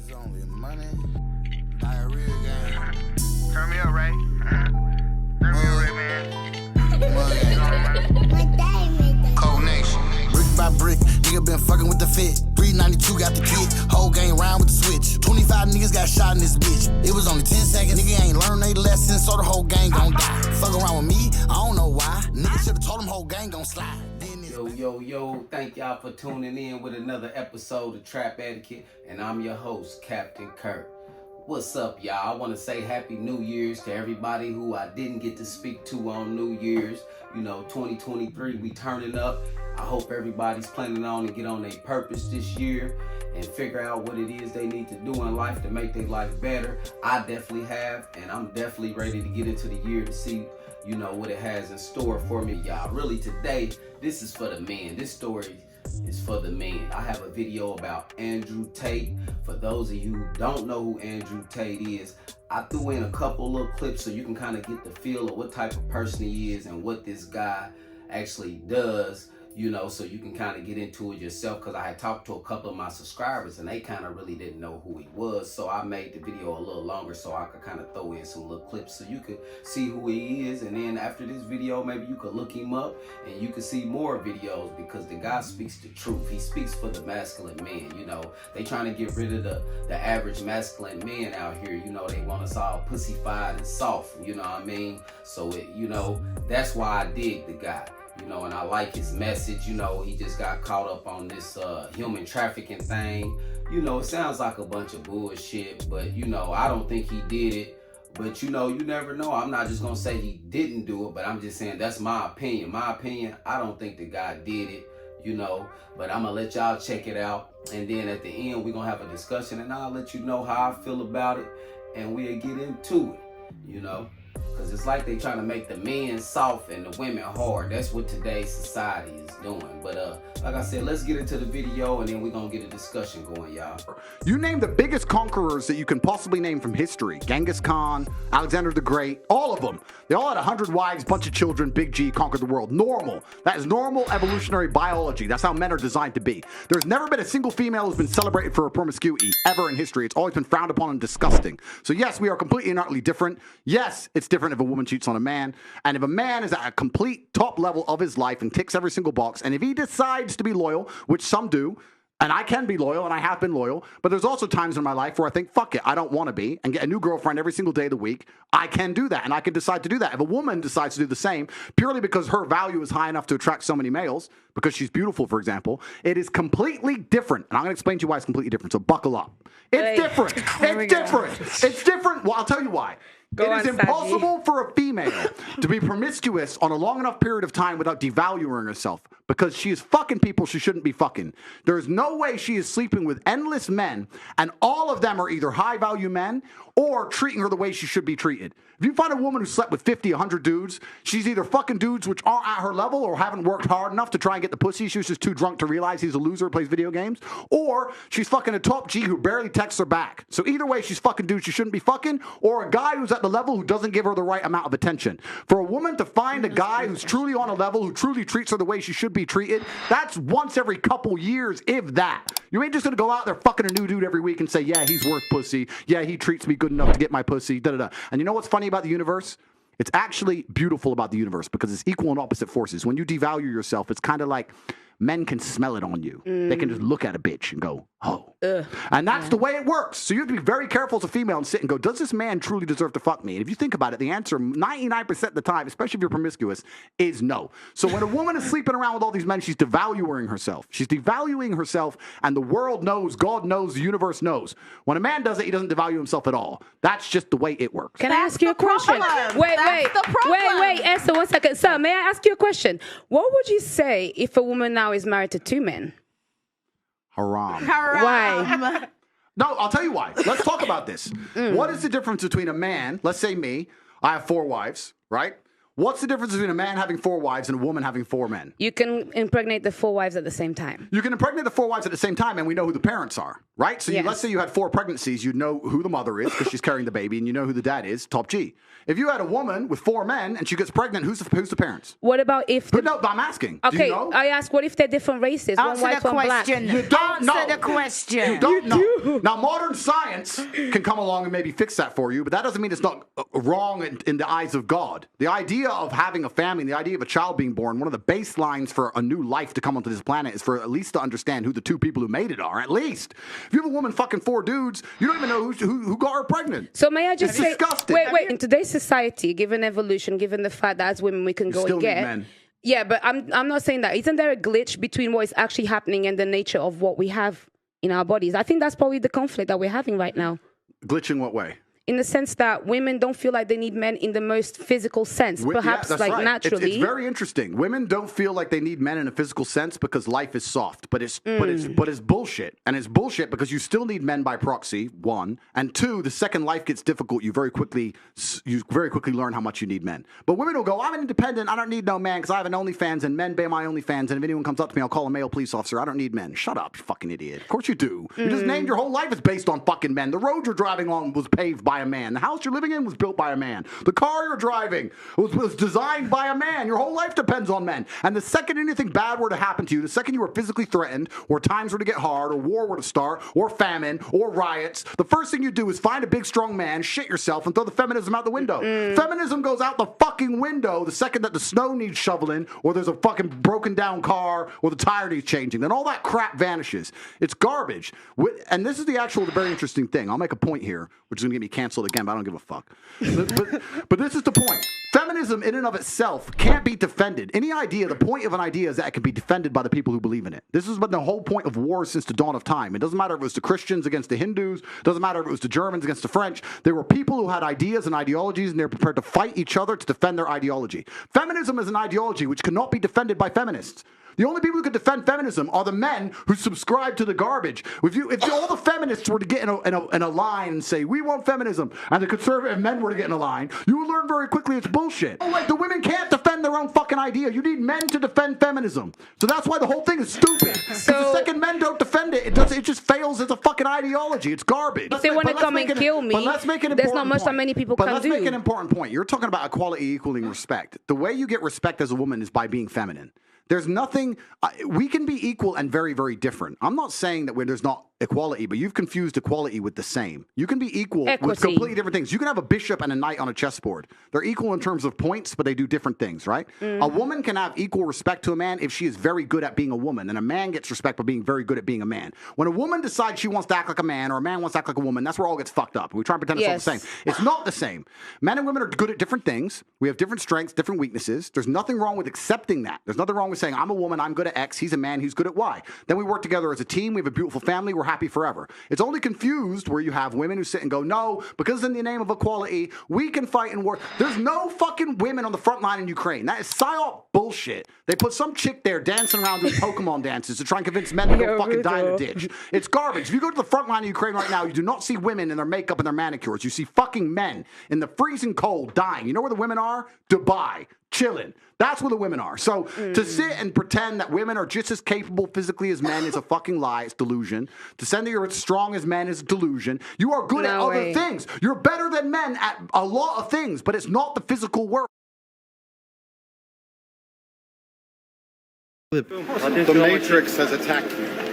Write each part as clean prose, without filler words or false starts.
It's only money, diarrhea game. Turn me up, Ray. Turn me up, Ray, man. Cold Nation. Brick by brick, nigga been fucking with the fit. 392 got the kit, whole gang round with the switch. 25 niggas got shot in this bitch. It was only 10 seconds, nigga ain't learned they lesson, so the whole gang gon' die. Fuck around with me, I don't know why. Nigga should've told them whole gang gon' slide. Yo, thank y'all for tuning in with another episode of Trap Etiquette, and I'm your host, Captain Kurt. What's up, y'all? I want to say Happy New Year's to everybody who I didn't get to speak to on New Year's. 2023, we turning up. I hope everybody's planning on to get on their purpose this year and figure out what it is they need to do in life to make their life better. I definitely have, and I'm definitely ready to get into the year to see what it has in store for me, y'all. Really, today, this is for the men. This story is for the men. I have a video about Andrew Tate. For those of you who don't know who Andrew Tate is, I threw in a couple little clips so you can kind of get the feel of what type of person he is and what this guy actually does, so you can kind of get into it yourself, because I had talked to a couple of my subscribers and they kind of really didn't know who he was. So I made the video a little longer so I could kind of throw in some little clips so you could see who he is. And then after this video, maybe you could look him up and you could see more videos, because the guy speaks the truth. He speaks for the masculine man. They trying to get rid of the average masculine man out here. They want us all pussyfied and soft, you know what I mean? So that's why I dig the guy. And I like his message. He just got caught up on this human trafficking thing. It sounds like a bunch of bullshit, but I don't think he did it. But you never know. I'm not just gonna say he didn't do it, but I'm just saying that's my opinion. I don't think the guy did it, but I'm gonna let y'all check it out. And then at the end, we're gonna have a discussion and I'll let you know how I feel about it and we'll get into it, Because it's like they trying to make the men soft and the women hard. That's what today's society is doing. But like I said, let's get into the video and then we're going to get a discussion going, y'all. You name the biggest conquerors that you can possibly name from history. Genghis Khan, Alexander the Great, all of them. They all had 100 wives, bunch of children, Big G, conquered the world. Normal. That is normal evolutionary biology. That's how men are designed to be. There's never been a single female who's been celebrated for her promiscuity ever in history. It's always been frowned upon and disgusting. So yes, we are completely and utterly different. Yes, it's different if a woman cheats on a man, and if a man is at a complete top level of his life and ticks every single box, and if he decides to be loyal, which some do, and I can be loyal, and I have been loyal, but there's also times in my life where I think, fuck it, I don't want to be, and get a new girlfriend every single day of the week. I can do that, and I can decide to do that. If a woman decides to do the same, purely because her value is high enough to attract so many males, because she's beautiful, for example, it is completely different. And I'm going to explain to you why it's completely different, so buckle up. It's different. It's different. It's different. Well, I'll tell you why. It is impossible for a female to be promiscuous on a long enough period of time without devaluing herself, because she is fucking people she shouldn't be fucking. There is no way she is sleeping with endless men, and all of them are either high-value men or treating her the way she should be treated. If you find a woman who slept with 50, 100 dudes, she's either fucking dudes which aren't at her level or haven't worked hard enough to try and get the pussy. She was just too drunk to realize he's a loser who plays video games. Or she's fucking a top G who barely texts her back. So either way, she's fucking dudes she shouldn't be fucking, or a guy who's at the level who doesn't give her the right amount of attention. For a woman to find a guy who's truly on a level, who truly treats her the way she should be treated, that's once every couple years, if that. You ain't just gonna go out there fucking a new dude every week and say, yeah, he's worth pussy. Yeah, he treats me good enough to get my pussy. Da-da-da. And you know what's funny about the universe? It's actually beautiful about the universe, because it's equal and opposite forces. When you devalue yourself, it's kind of like men can smell it on you. They can just look at a bitch and go, oh. And that's the way it works. So you have to be very careful as a female and sit and go, does this man truly deserve to fuck me? And if you think about it, the answer 99% of the time, especially if you're promiscuous, is no. So when a woman is sleeping around with all these men, she's devaluing herself. She's devaluing herself, and the world knows, God knows, the universe knows. When a man does it, he doesn't devalue himself at all. That's just the way it works. Can I ask you a question? Wait, Esther, 1 second. So may I ask you a question? What would you say if a woman now is married to 2 men? Haram. Why? No, I'll tell you why. Let's talk about this. What is the difference between a man, let's say me, I have 4 wives, right? What's the difference between a man having 4 wives and a woman having 4 men? You can impregnate the 4 wives at the same time. You can impregnate the 4 wives at the same time, and we know who the parents are, right? So let's say you had 4 pregnancies, you know who the mother is because she's carrying the baby, and you know who the dad is, top G. If you had a woman with 4 men and she gets pregnant, who's the parents? What about if... No, I'm asking. Okay, do you know? I ask, what if they're different races? Answer one white, the one black. question. You don't know. Answer the question. You don't know. Now, modern science can come along and maybe fix that for you, but that doesn't mean it's not wrong in the eyes of God. The idea of having a family, the idea of a child being born, one of the baselines for a new life to come onto this planet is for at least to understand who the 2 people who made it are, at least. If you have a woman fucking 4 dudes, you don't even know who got her pregnant. So may I just say... disgusting. Wait. In today's society, given evolution, given the fact that as women we can go still and get... need men. Yeah, but I'm not saying that. Isn't there a glitch between what is actually happening and the nature of what we have in our bodies? I think that's probably the conflict that we're having right now. Glitch in what way? In the sense that women don't feel like they need men in the most physical sense, perhaps that's like right. naturally. It's very interesting. Women don't feel like they need men in a physical sense because life is soft, but it's bullshit. And it's bullshit because you still need men by proxy, 1, and 2, the second life gets difficult, you very quickly learn how much you need men. But women will go, I'm independent, I don't need no man because I have an OnlyFans and men pay my OnlyFans, and if anyone comes up to me, I'll call a male police officer. I don't need men. Shut up, you fucking idiot. Of course you do. You just named your whole life is based on fucking men. The road you're driving on was paved by a man. The house you're living in was built by a man. The car you're driving was designed by a man. Your whole life depends on men. And the second anything bad were to happen to you, the second you were physically threatened, or times were to get hard, or war were to start, or famine, or riots, the first thing you do is find a big strong man, shit yourself, and throw the feminism out the window. Feminism goes out the fucking window the second that the snow needs shoveling, or there's a fucking broken down car, or the tire needs changing. Then all that crap vanishes. It's garbage. And this is the very interesting thing. I'll make a point here, which is going to get me canceled again, but I don't give a fuck. But this is the point. Feminism in and of itself can't be defended. The point of an idea is that it can be defended by the people who believe in it. This has been the whole point of war since the dawn of time. It doesn't matter if it was the Christians against the Hindus. It doesn't matter if it was the Germans against the French. There were people who had ideas and ideologies, and they're prepared to fight each other to defend their ideology. Feminism is an ideology which cannot be defended by feminists. The only people who could defend feminism are the men who subscribe to the garbage. If all the feminists were to get in a line and say, we want feminism, and the conservative men were to get in a line, you would learn very quickly it's bullshit. The women can't defend their own fucking idea. You need men to defend feminism. So that's why the whole thing is stupid. Because the second men don't defend it, it just fails as a fucking ideology. It's garbage. If they want to come and kill me, there's not much that many people can do. But let's make an important point. You're talking about equality equaling respect. The way you get respect as a woman is by being feminine. There's nothing, we can be equal and very, very different. I'm not saying that there's not equality, but you've confused equality with the same. You can be equal with completely different things. You can have a bishop and a knight on a chessboard. They're equal in terms of points, but they do different things, right? A woman can have equal respect to a man if she is very good at being a woman, and a man gets respect for being very good at being a man. When a woman decides she wants to act like a man, or a man wants to act like a woman, that's where it all gets fucked up. We try and pretend it's all the same. It's not the same. Men and women are good at different things. We have different strengths, different weaknesses. There's nothing wrong with accepting that. There's nothing wrong with saying, I'm a woman, I'm good at X, he's a man, he's good at Y. Then we work together as a team, we have a beautiful family, we're happy forever. It's only confused where you have women who sit and go, no, because in the name of equality, we can fight in war. There's no fucking women on the front line in Ukraine. That is psyop bullshit. They put some chick there dancing around doing Pokemon dances to try and convince men to go fucking die in a ditch. It's garbage. If you go to the front line of Ukraine right now, you do not see women in their makeup and their manicures. You see fucking men in the freezing cold dying. You know where the women are? Dubai. Chilling. That's where the women are. So to sit and pretend that women are just as capable physically as men is a fucking lie. It's delusion. To say that you're as strong as men is delusion. You are good at other things. You're better than men at a lot of things, but it's not the physical work. The Matrix has attacked you.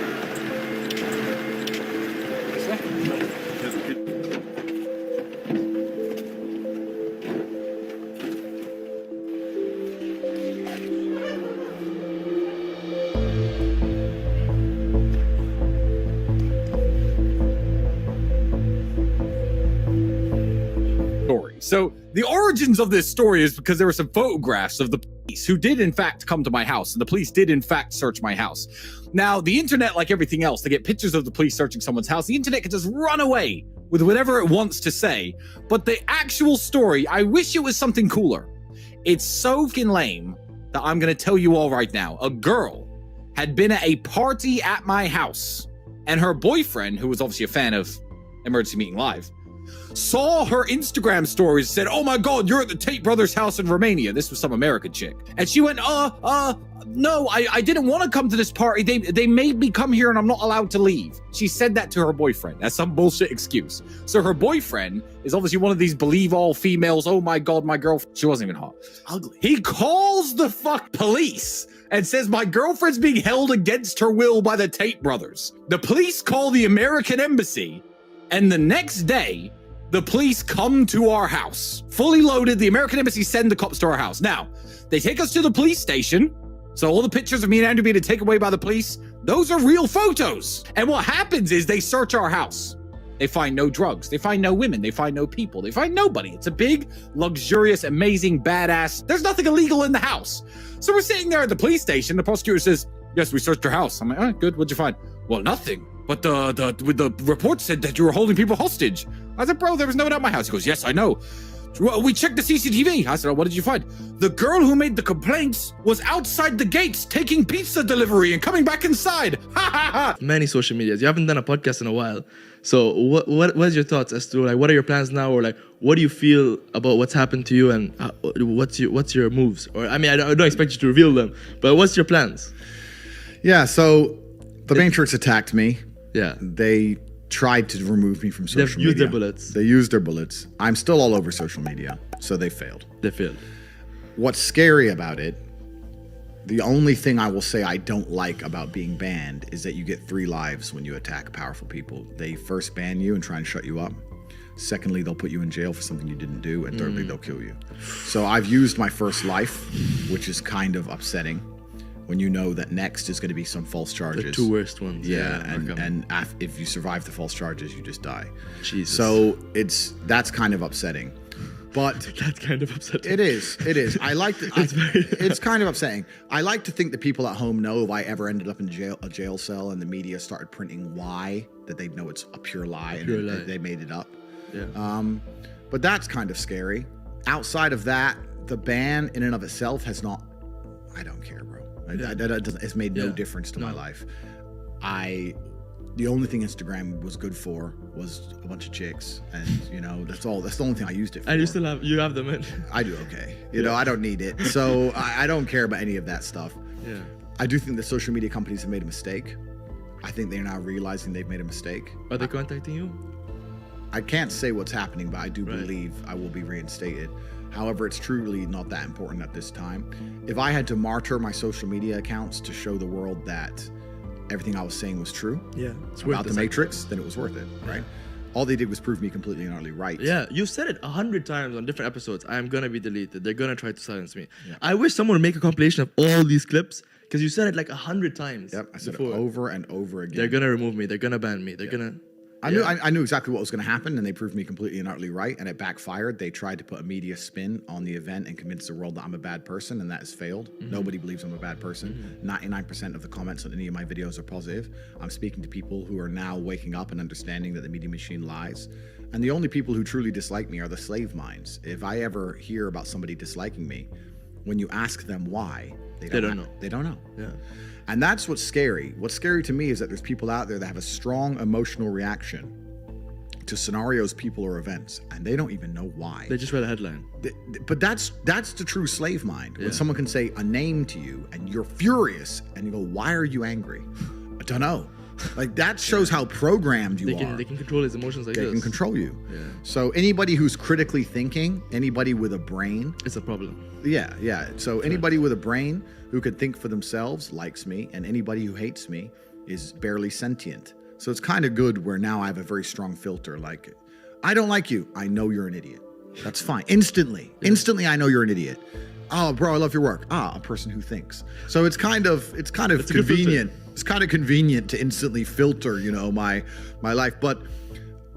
So the origins of this story is because there were some photographs of the police who did in fact come to my house, and the police did in fact search my house. Now, the internet, like everything else, they get pictures of the police searching someone's house. The internet can just run away with whatever it wants to say. But the actual story, I wish it was something cooler. It's so fucking lame that I'm going to tell you all right now. A girl had been at a party at my house, and her boyfriend, who was obviously a fan of Emergency Meeting Live, saw her Instagram stories, said, "Oh my God, you're at the Tate Brothers house in Romania." This was some American chick. And she went, no, I didn't want to come to this party. They made me come here and I'm not allowed to leave. She said that to her boyfriend. That's some bullshit excuse. So her boyfriend is obviously one of these believe all females. Oh my God, my girlfriend. She wasn't even hot. She was ugly. He calls the police and says, "My girlfriend's being held against her will by the Tate Brothers." The police call the American embassy, and the next day, the police come to our house. Fully loaded, the American embassy send the cops to our house. Now, they take us to the police station. So all the pictures of me and Andrew being taken away by the police, those are real photos. And what happens is they search our house. They find no drugs. They find no women. They find no people. They find nobody. It's a big, luxurious, amazing, badass. There's nothing illegal in the house. So we're sitting there at the police station. The prosecutor says, "Yes, we searched your house." I'm like, "All right, good. What'd you find?" "Well, nothing. But the report said that you were holding people hostage." I said, "Bro, there was no one at my house." He goes, "Yes, I know. We checked the CCTV." I said, "Oh, what did you find?" "The girl who made the complaints was outside the gates taking pizza delivery and coming back inside." Ha ha ha. Many social medias. You haven't done a podcast in a while. So what's your thoughts as to like what are your plans now, or like what do you feel about what's happened to you, and what's your moves? Or I mean, I don't expect you to reveal them, but what's your plans? Yeah, so the Matrix attacked me. Yeah. They tried to remove me from social media. They've used their bullets. They used their bullets. I'm still all over social media, so they failed. They failed. What's scary about it, the only thing I will say I don't like about being banned is that you get 3 lives when you attack powerful people. They first ban you and try and shut you up. Secondly, they'll put you in jail for something you didn't do. And thirdly, they'll kill you. So I've used my first life, which is kind of upsetting when you know that next is going to be some false charges. The 2 worst ones. Yeah, and if you survive the false charges, you just die. Jesus. So that's kind of upsetting. But that's kind of upsetting. It is. I like to. It's kind of upsetting. I like to think that people at home know if I ever ended up in a jail cell and the media started printing why, that they'd know it's a pure lie and they made it up. Yeah. But that's kind of scary. Outside of that, the ban in and of itself has not. I don't care, bro. It's made no difference to my life. The only thing Instagram was good for was a bunch of chicks, and that's all. That's the only thing I used it for. And you have them in. I do okay. I don't need it, so I don't care about any of that stuff. Yeah. I do think that social media companies have made a mistake. I think they're now realizing they've made a mistake. Are they contacting you? I can't say what's happening, but I do believe I will be reinstated. However, it's truly not that important at this time. If I had to martyr my social media accounts to show the world that everything I was saying was true about the Matrix, then it was worth it, right? All they did was prove me completely and utterly right. Yeah, you said it 100 times on different episodes. I am gonna be deleted. They're gonna try to silence me. Yeah. I wish someone would make a compilation of all these clips, because you said it like 100 times. Yep, I said it over and over again. They're gonna remove me. They're gonna ban me. They're gonna. I knew exactly what was going to happen, and they proved me completely and utterly right, and it backfired. They tried to put a media spin on the event and convince the world that I'm a bad person, and that has failed. Nobody believes I'm a bad person. 99% of the comments on any of my videos are positive. I'm speaking to people who are now waking up and understanding that the media machine lies. And the only people who truly dislike me are the slave minds. If I ever hear about somebody disliking me, when you ask them why, they don't know. They don't know. Yeah. And that's what's scary. What's scary to me is that there's people out there that have a strong emotional reaction to scenarios, people, or events, and they don't even know why. They just read a headline. But that's the true slave mind. When someone can say a name to you and you're furious and you go, "Why are you angry?" I don't know. Like, that shows how programmed you are. They can control his emotions like this. They can control you. Yeah. So anybody who's critically thinking, anybody with a brain, it's a problem. Yeah. So anybody with a brain who could think for themselves likes me, and anybody who hates me is barely sentient. So it's kind of good where now I have a very strong filter. Like, I don't like you. I know you're an idiot. That's fine. Instantly, I know you're an ididiot. Oh, bro, I love your work. A person who thinks. So it's kind of convenient. It's kind of convenient to instantly filter, my life. But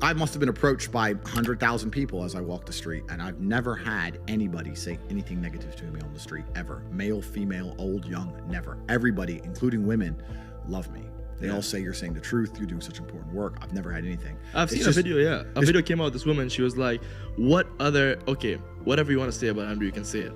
I must have been approached by 100,000 people as I walked the street, and I've never had anybody say anything negative to me on the street, ever. Male, female, old, young, never. Everybody, including women, love me. They all say you're saying the truth, you're doing such important work. I've never had anything. I've seen a video, A video came out, this woman, she was like, whatever you want to say about Andrew, you can say it.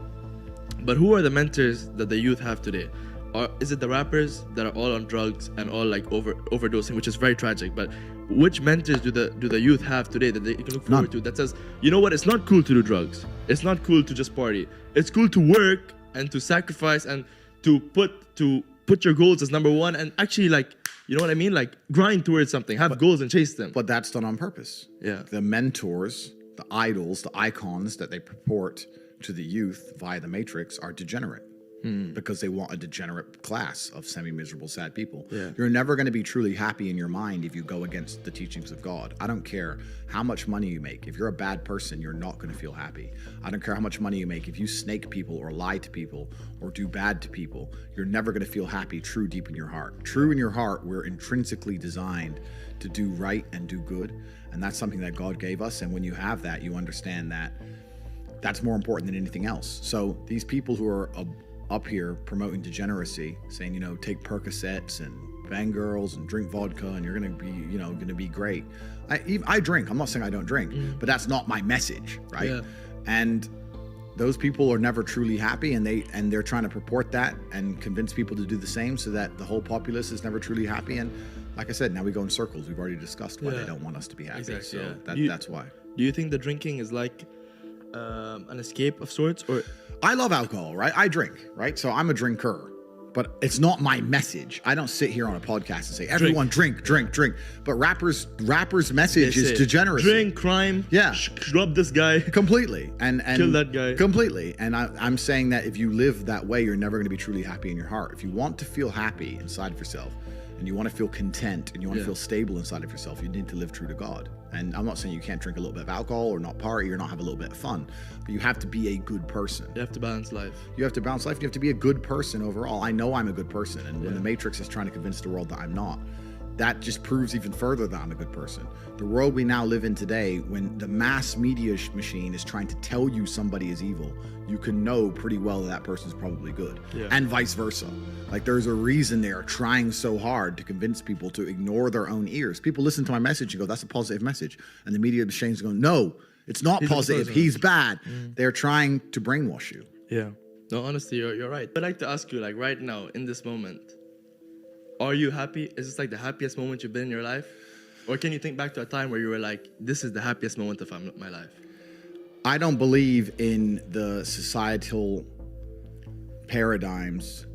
But who are the mentors that the youth have today? Or is it the rappers that are all on drugs and all like overdosing, which is very tragic? But which mentors do the youth have today that they can look forward to that says, you know what, it's not cool to do drugs. It's not cool to just party. It's cool to work and to sacrifice and to put your goals as number one and actually like, you know what I mean? Like grind towards something, have goals and chase them. But that's done on purpose. Yeah. The mentors, the idols, the icons that they purport to the youth via the Matrix are degenerate. Because they want a degenerate class of semi-miserable, sad people. Yeah. You're never going to be truly happy in your mind if you go against the teachings of God. I don't care how much money you make. If you're a bad person, you're not going to feel happy. I don't care how much money you make. If you snake people or lie to people or do bad to people, you're never going to feel happy true deep in your heart. True in your heart, we're intrinsically designed to do right and do good. And that's something that God gave us. And when you have that, you understand that that's more important than anything else. So these people who are up here promoting degeneracy, saying, you know, take Percocets and bang girls and drink vodka and you're gonna be, you know, gonna be great. I drink. I'm not saying I don't drink, but that's not my message, right? Yeah. And those people are never truly happy, and they're trying to purport that and convince people to do the same, so that the whole populace is never truly happy. And like I said, now we go in circles. We've already discussed why they don't want us to be happy. Exactly, So that's why. Do you think the drinking is like an escape of sorts, or? I love alcohol, right? I drink, right? So I'm a drinker, but it's not my message. I don't sit here on a podcast and say, everyone drink. But rappers' message is degeneracy. Drink, crime, yeah, rob this guy. Completely. And kill that guy. Completely. And I'm saying that if you live that way, you're never going to be truly happy in your heart. If you want to feel happy inside of yourself, and you want to feel content, and you want to feel stable inside of yourself, you need to live true to God. And I'm not saying you can't drink a little bit of alcohol or not party or not have a little bit of fun, but you have to be a good person. You have to balance life. You have to balance life. You have to be a good person overall. I know I'm a good person, and when the Matrix is trying to convince the world that I'm not, that just proves even further that I'm a good person. The world we now live in today, when the mass media machine is trying to tell you somebody is evil, you can know pretty well that person's probably good, and vice versa. Like, there's a reason they are trying so hard to convince people to ignore their own ears. People listen to my message and go, that's a positive message. And the media machine's going, no, it's not positive. He's bad. They're trying to brainwash you. Yeah. No, honestly, you're right. I'd like to ask you, like, right now, in this moment, are you happy? Is this like the happiest moment you've been in your life? Or can you think back to a time where you were like, this is the happiest moment of my life? I don't believe in the societal paradigms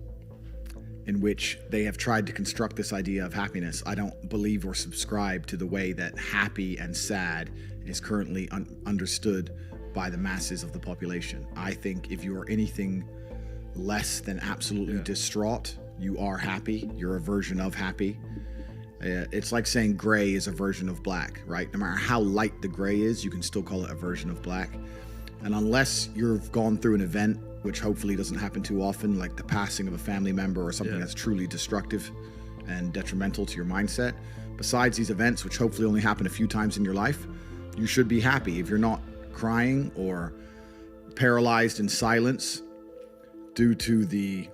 in which they have tried to construct this idea of happiness. I don't believe or subscribe to the way that happy and sad is currently understood by the masses of the population. I think if you are anything less than absolutely distraught, you are happy. You're a version of happy. It's like saying gray is a version of black, right? No matter how light the gray is, you can still call it a version of black. And unless you've gone through an event, which hopefully doesn't happen too often, like the passing of a family member or something that's truly destructive and detrimental to your mindset, besides these events, which hopefully only happen a few times in your life, you should be happy. If you're not crying or paralyzed in silence due to the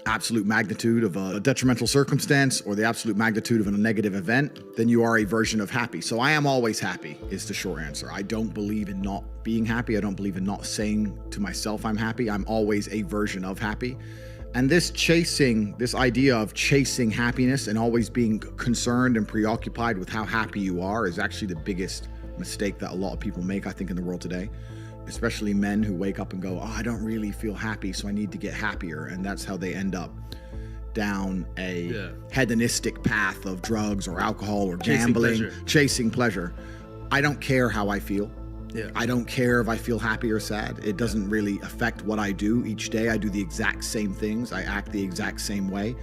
absolute magnitude of a detrimental circumstance or the absolute magnitude of a negative event, then you are a version of happy. So I am always happy is the short answer. I don't believe in not being happy. I don't believe in not saying to myself I'm happy. I'm always a version of happy. And this idea of chasing happiness and always being concerned and preoccupied with how happy you are is actually the biggest mistake that a lot of people make, I think, in the world today. Especially men who wake up and go, oh, I don't really feel happy, so I need to get happier. And that's how they end up down a hedonistic path of drugs or alcohol or gambling, chasing pleasure. I don't care how I feel. I don't care if I feel happy or sad. It doesn't really affect what I do each day. I do the exact same things. I act the exact same way.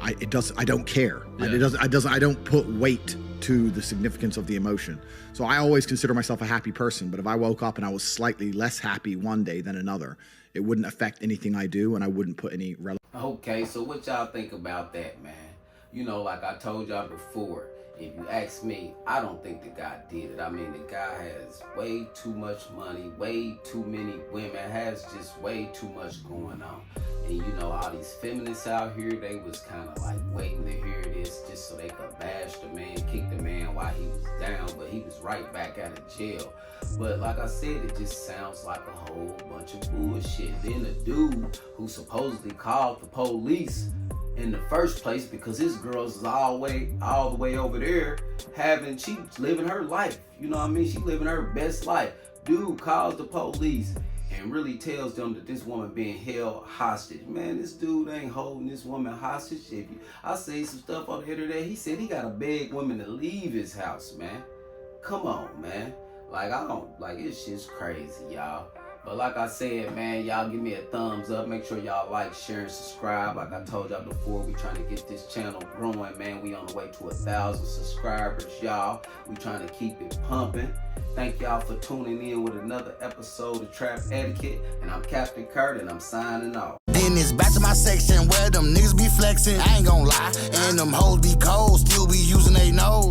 I don't care. I don't put weight to the significance of the emotion. So I always consider myself a happy person, but if I woke up and I was slightly less happy one day than another, it wouldn't affect anything I do, and I wouldn't put any Okay, so what y'all think about that, man? You know, like I told y'all before, if you ask me, I don't think the guy did it. I mean, the guy has way too much money, way too many women, has just way too much going on. And you know, all these feminists out here, they was kind of like waiting to hear this just so they could bash the man, kick the man while he was down. down, but he was right back out of jail. But like I said, it just sounds like a whole bunch of bullshit. Then the dude who supposedly called the police in the first place because his girls is all the way over there she's living her life. You know what I mean? She living her best life. Dude calls the police and really tells them that this woman being held hostage. Man, this dude ain't holding this woman hostage. I say some stuff on the internet. He said he gotta beg women to leave his house, man. Come on, man. It's just crazy, y'all. But like I said, man, y'all give me a thumbs up. Make sure y'all like, share, and subscribe. Like I told y'all before, we trying to get this channel growing, man. We on the way to 1,000 subscribers, y'all. We trying to keep it pumping. Thank y'all for tuning in with another episode of Trap Etiquette. And I'm Captain Kurt, and I'm signing off. Then it's back to my section where them niggas be flexing. I ain't gon' lie. And them hoes be cold, still be using they nose.